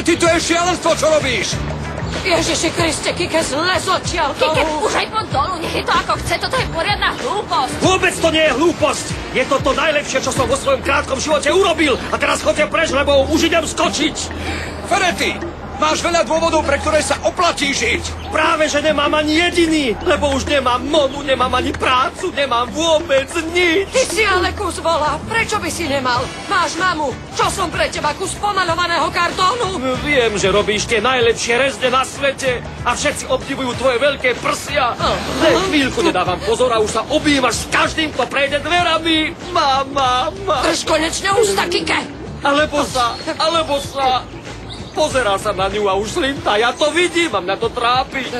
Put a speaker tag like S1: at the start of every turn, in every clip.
S1: Ty, to je šialenstvo, čo robíš?
S2: Ježiši Kriste, Kike, zles odtiaľto.
S3: Kike, už aj poď dolu, nech je to ako chce, toto je poriadna hlúposť.
S4: Vôbec to nie je hlúposť. Je to to najlepšie, čo som vo svojom krátkom živote urobil. A teraz choďte preč, lebo už idem skočiť.
S1: Ferretti, máš veľa dôvodov, pre ktoré sa oplatí žiť.
S4: Práve, že nemám ani jediný, lebo už nemám Monu, nemám ani prácu, nemám vôbec nič.
S2: Ty si ale kus vola, prečo by si nemal? Máš mamu, čo som pre teba, kus pomaľovaného kartónu?
S4: Viem, že robíš tie najlepšie rezne na svete a všetci obdivujú tvoje veľké prsia. Len chvíľku nedávam pozor a už sa objímaš s každým, kto prejde dverami. Mama.
S2: Drž konečne ústa, Kike.
S4: Alebo sa. Pozeral sa na ňu a už slintá. Ja to vidím, a mňa to trápi.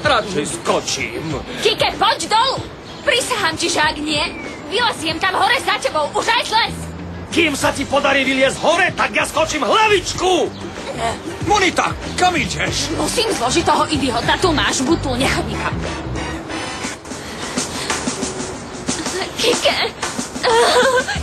S4: Radšej skočím.
S3: Kike, poď dolu. Prisahám ti, že ak nie, vyleziem tam hore za tebou. Už aj les.
S4: Kým sa ti podarí vyliezť hore, tak ja skočím hlavičku.
S1: Monita, kam ideš?
S3: Musím zložiť toho idiota. Tu máš butu, nechod nikam. Kike,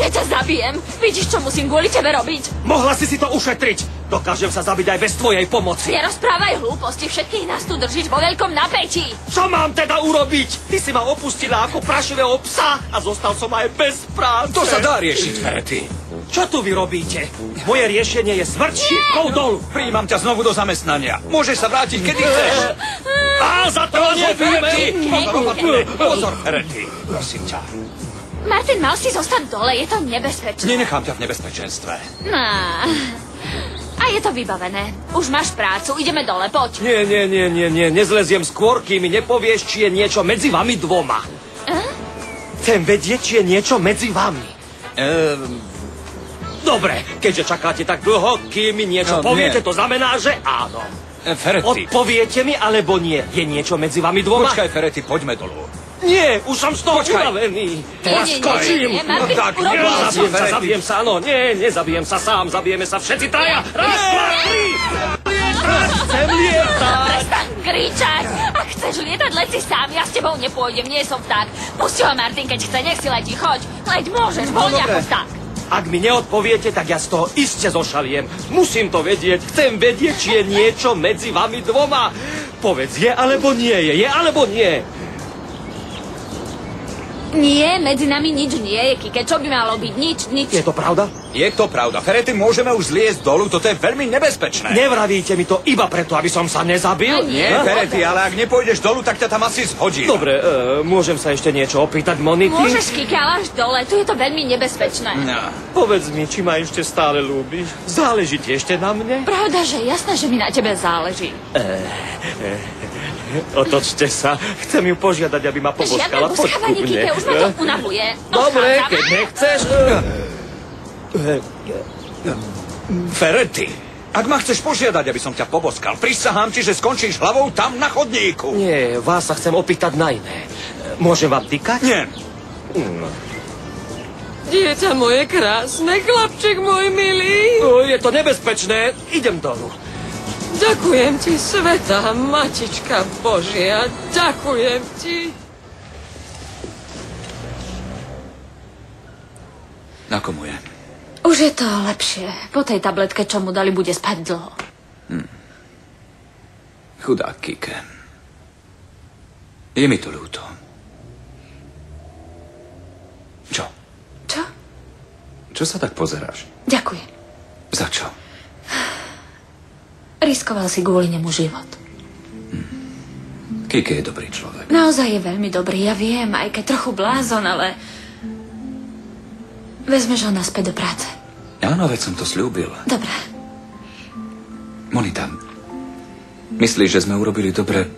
S3: ja ťa zabijem. Vidíš, čo musím kvôli tebe robiť?
S4: Mohla si to ušetriť. Dokážem sa zabiť aj bez tvojej pomoci.
S3: Nerozprávaj hlúposti, všetkých nás tu držíš vo veľkom napätí.
S4: Čo mám teda urobiť? Ty si ma opustila ako prašivého psa a zostal som aj bez práce.
S1: To sa dá riešiť, Ferretti.
S4: Čo tu vy robíte? Moje riešenie je smrť šípkou dolu.
S1: Prijímam ťa znovu do zamestnania. Môžeš sa vrátiť, kedy chceš.
S4: A za to nevieme.
S1: Pozor, Ferretti. Prosím ťa.
S3: Martin, mal si zostať dole, je to nebezpečné.
S1: Nenechám ťa v nebezpečenstve.
S3: No. A je to vybavené. Už máš prácu, ideme dole, poď.
S4: Nie, nezleziem skôr, kým mi nepovieš, či je niečo medzi vami dvoma. Chcem vedieť, či je niečo medzi vami. Dobre, keďže čakáte tak dlho, kým mi niečo poviete, to znamená, že áno.
S1: Ferretti.
S4: Odpoviete mi, alebo nie? Je niečo medzi vami dvoma?
S1: Počkaj, Ferretti, poďme dolu.
S4: Nie, už som z toho unavený.
S1: Teraz skočím.
S4: Tak, zabijem sa, áno. Nie, nezabijem sa sám, zabijeme sa všetci traja. Raz, dva, tri. Chcem lietať.
S3: Prestaň kričať. Ak chceš lietať, leď si sám, ja s tebou nepôjdem, nie som vták. Pusti ho, Martin, keď chce, nech si letí, choď. Leď môžeš, voľne ako vták.
S4: Ak mi neodpoviete, tak ja z toho iste zošaliem. Musím to vedieť. Chcem vedieť, či je niečo medzi vami dvoma. Povedz, je alebo nie je, alebo nie.
S3: Nie, medzi nami nič nie je, Kike. Čo by malo byť? Nič.
S4: Je to pravda?
S1: Je to pravda. Ferretti, môžeme už zliezť dolu, toto je veľmi nebezpečné.
S4: Nevravíte mi to iba preto, aby som sa nezabil?
S1: Nie, Ferretti, ale ak nepôjdeš dolu, tak ťa tam asi zhodí.
S4: Dobre, môžem sa ešte niečo opýtať, Monity?
S3: Môžeš, Kike, ale až dole. Tu je to veľmi nebezpečné.
S1: No.
S4: Povedz mi, či ma ešte stále ľúbiš? Záleží ti ešte na mne?
S3: Pravda, že jasné, že mi na tebe záleží.
S4: Otočte sa. Chcem ju požiadať, aby ma poboskala.
S3: Žiadne boskávanie, Kike, už ma to unavuje.
S4: Dobre, keď nechceš...
S1: Ferretti, ak ma chceš požiadať, aby som ťa poboskal, prisahám ti, že skončíš hlavou tam na chodníku.
S4: Nie, vás sa chcem opýtať na iné. Môžem vám týkať?
S1: Nie.
S2: Dieťa moje krásne, chlapček môj milý.
S4: Je to nebezpečné. Idem dolu.
S2: Ďakujem ti, svätá Matička Božia, ďakujem ti.
S1: Na komu je?
S3: Už je to lepšie. Po tej tabletke, čo mu dali, bude spať dlho.
S1: Chudák Kike. Je mi to ľúto. Čo?
S3: Čo?
S1: Čo sa tak pozeráš?
S3: Ďakujem.
S1: Za čo?
S3: Riskoval si kvôli nemu život.
S1: Kike je dobrý človek.
S3: Naozaj je veľmi dobrý, ja viem, aj keď trochu blázon, ale... Vezmeš ho naspäť do práce.
S1: Áno, veď som to sľúbil.
S3: Dobre.
S1: Monita, myslíš, že sme urobili dobre,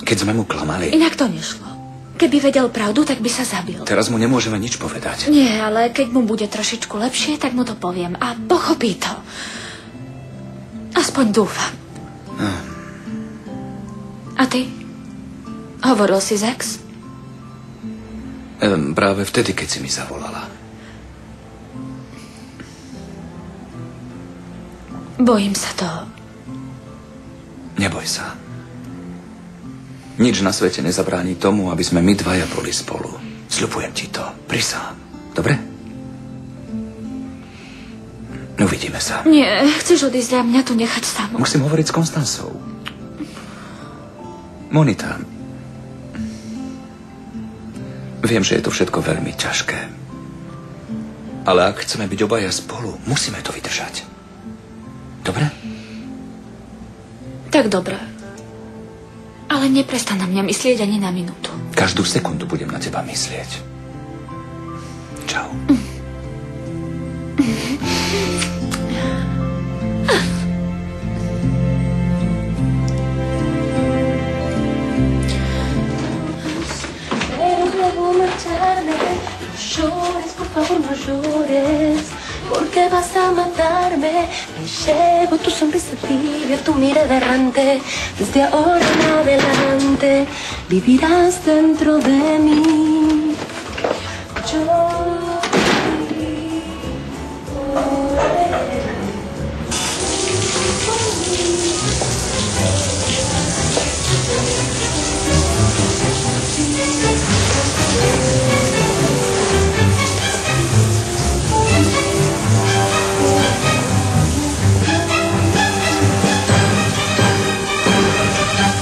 S1: keď sme mu klamali?
S3: Inak to nešlo. Keby vedel pravdu, tak by sa zabil.
S1: Teraz mu nemôžeme nič povedať.
S3: Nie, ale keď mu bude trošičku lepšie, tak mu to poviem a pochopí to. Aspoň dúfam. A ty? Hovoril si s ex?
S1: Práve vtedy, keď si mi zavolala.
S3: Bojím sa toho.
S1: Neboj sa. Nič na svete nezabráni tomu, aby sme my dvaja boli spolu. Sľubujem ti to. Prisahám. Dobre? Uvidíme sa.
S3: Nie, chceš odísť a mňa tu nechať samú.
S1: Musím hovoriť s Konstancou. Monita, viem, že je to všetko veľmi ťažké. Ale ak chceme byť obaja spolu, musíme to vydržať. Dobre?
S3: Tak dobre. Ale neprestan na mňa myslieť ani na minútu.
S1: Každú sekundu budem na teba myslieť. Čau.
S5: Llores, por favor, no llores, porque vas a matarme. Me llevo tu sonrisa tibia, tu mirada errante. Desde ahora en adelante vivirás dentro de mí. Yo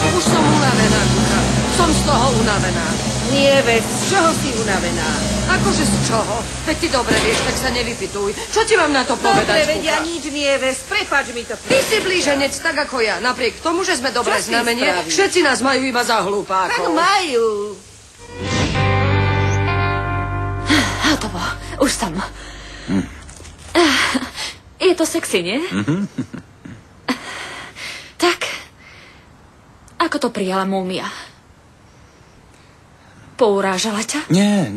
S2: Už som unavená, Kuka. Som z toho unavená.
S6: Nieves, z čoho si unavená?
S2: Akože z čoho? Veď ty dobre vieš, tak sa nevypytuj. Čo ti mám na to
S6: Dobre,
S2: povedať,
S6: vedia
S2: Kuka?
S6: nič, Nieves, prepáč mi to.
S2: Ty si blíženec, tak ako ja. Napriek tomu, že sme dobré
S6: Čo si
S2: znamenie,
S6: spravíš?
S2: všetci nás majú iba za
S6: Tak
S2: hlupákov.
S6: majú.
S3: Hotovo, už som. Je to sexy, nie? Tak, ako to prijala múmia? Pourážala ťa?
S1: Nie,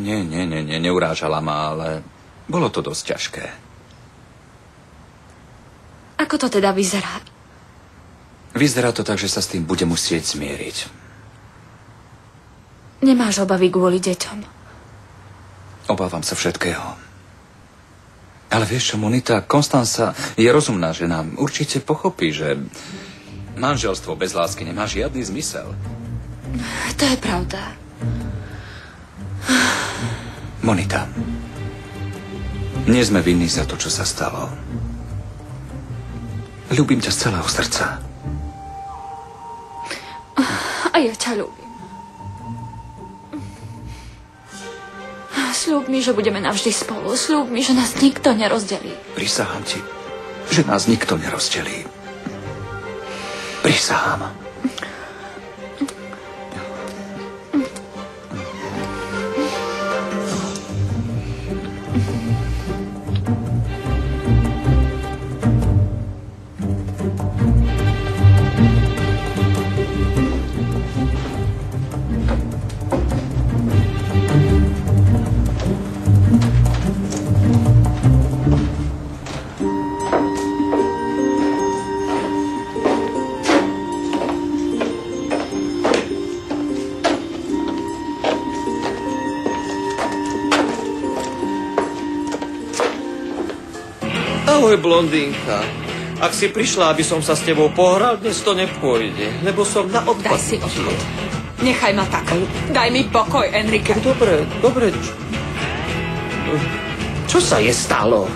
S1: neurážala ma, ale bolo to dosť ťažké.
S3: Ako to teda vyzerá?
S1: Vyzerá to tak, že sa s tým bude musieť zmieriť.
S3: Nemáš obavy kvôli deťom?
S1: Obávam sa všetkého. Ale vieš čo, Monita, Konstanca je rozumná žena. Určite pochopí, že manželstvo bez lásky nemá žiadny zmysel.
S3: To je pravda.
S1: Monita, nie sme vinní za to, čo sa stalo. Ľúbim ťa z celého srdca.
S3: A ja ťa ľúbim. Sľub mi, že budeme navždy spolu. Sľub mi, že nás nikto nerozdelí.
S1: Prisahám ti, že nás nikto nerozdelí. Prisahám.
S4: Ahoj, blondínka. Ak si prišla, aby som sa s tebou pohral, dnes to nepôjde, lebo som na
S2: Daj
S4: odpad.
S2: si odchod. Nechaj ma tak. Daj mi pokoj, Enrique.
S4: Dobre. Čo sa je stalo?